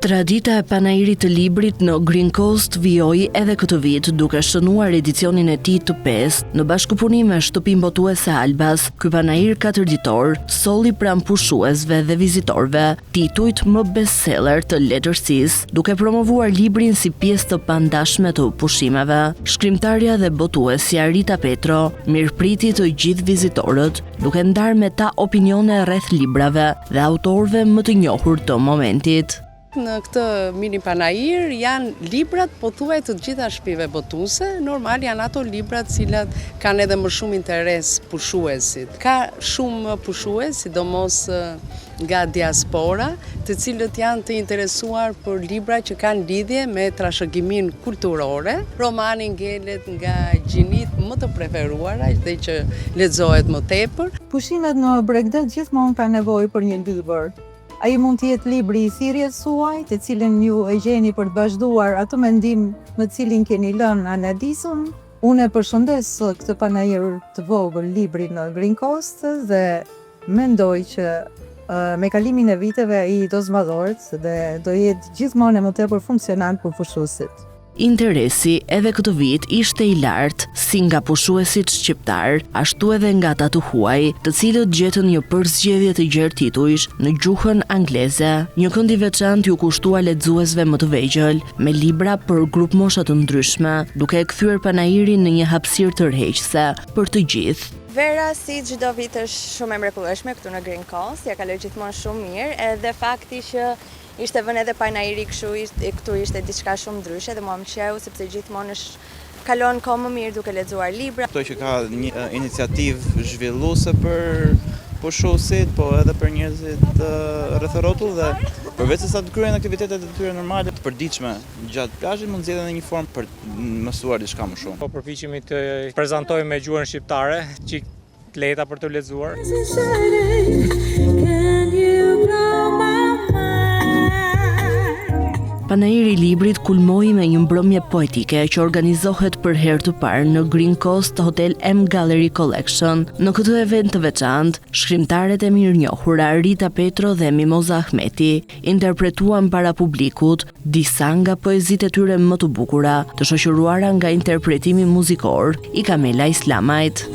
Tradita e panairit të librit në Green Coast vijoi edhe këtë vit duke shënuar edicionin e tij të 5 në bashkëpunim me shtëpinë botuese Albas. Ky panair 4 ditor solli pranë pushuesve dhe vizitorëve titujt më bestseller të letërsisë, duke promovuar librin si pjesë të pandashme të pushimeve. Shkrimtarja dhe botuesja Rita Petro mirëpriti të gjithë vizitorët, duke ndarë me ta opinione rreth librave dhe autorëve më të njohur të momentit. Në këtë mini panair janë librat pothuaj të gjitha shtëpive botuese, normal janë ato librat cilat kanë edhe më shumë interes pushuesit. Ka shumë pushues, sidomos nga diaspora, të cilët janë të interesuar për libra që kanë lidhje me trashëgimin kulturore. Romani ngelet nga gjinit më të preferuara dhe që lexohet më tepër. Pushimet në Bregdet gjithmonë ka nevojë për një libër. Ai mund të jetë libri i thirrjes suaj, të cilin ju e gjeni për të vazhduar atë mendim me cilin keni lënë analizën. Unë e përshëndes këtë panair të vogël libri në Green Coast dhe mendoj që me kalimin e viteve ai do zmadhohet dhe do jetë gjithmonë më tepër funksionant për pushuesit. Interesi edhe këtë vit ishte i lartë si nga pushuesit shqiptar, ashtu edhe nga ata të huaj, të cilët gjetën një përzgjedhje të gjerë titujsh në gjuhën angleze. Një kënd i veçantë ju kushtua lexuesve më të vegjël, me libra për grup mosha të ndryshme, duke e kthyer panairin në një hapësirë tërheqëse për të gjithë. Vera, si çdo vit, është shumë e mrekullueshme këtu në Green Coast, ja kaloj gjithmonë shumë mirë, edhe fakti që ishte vënë edhe panairi këtu ishte diçka shumë ndryshe dhe mua më pëlqeu sepse gjithmonë kalon kohë më mirë duke lexuar libra. Kto që ka një iniciativë zhvilluese për pushuesit, po edhe për njerëzit rreth rrotull dhe përveç se sa të kryejnë aktivitetet e tyre normale të përditshme gjatë plazhit, mund zgjedhin edhe një formë për të mësuar diçka më shumë. Po përpiqemi të prezantojmë me gjuhën shqiptare, çik të lehta për të lexuar. Panairi i librit kulmoi me një mbrëmje poetike që organizohet për herë të parë në Green Coast Hotel M Gallery Collection. Në këtë event të veçantë, shkrimtarët e mirënjohura Rita Petro dhe Mimoza Ahmeti interpretuan para publikut disa nga poezitë e tyre më të bukura, të shoqëruara nga interpretimi muzikor i Kamela Islamajt.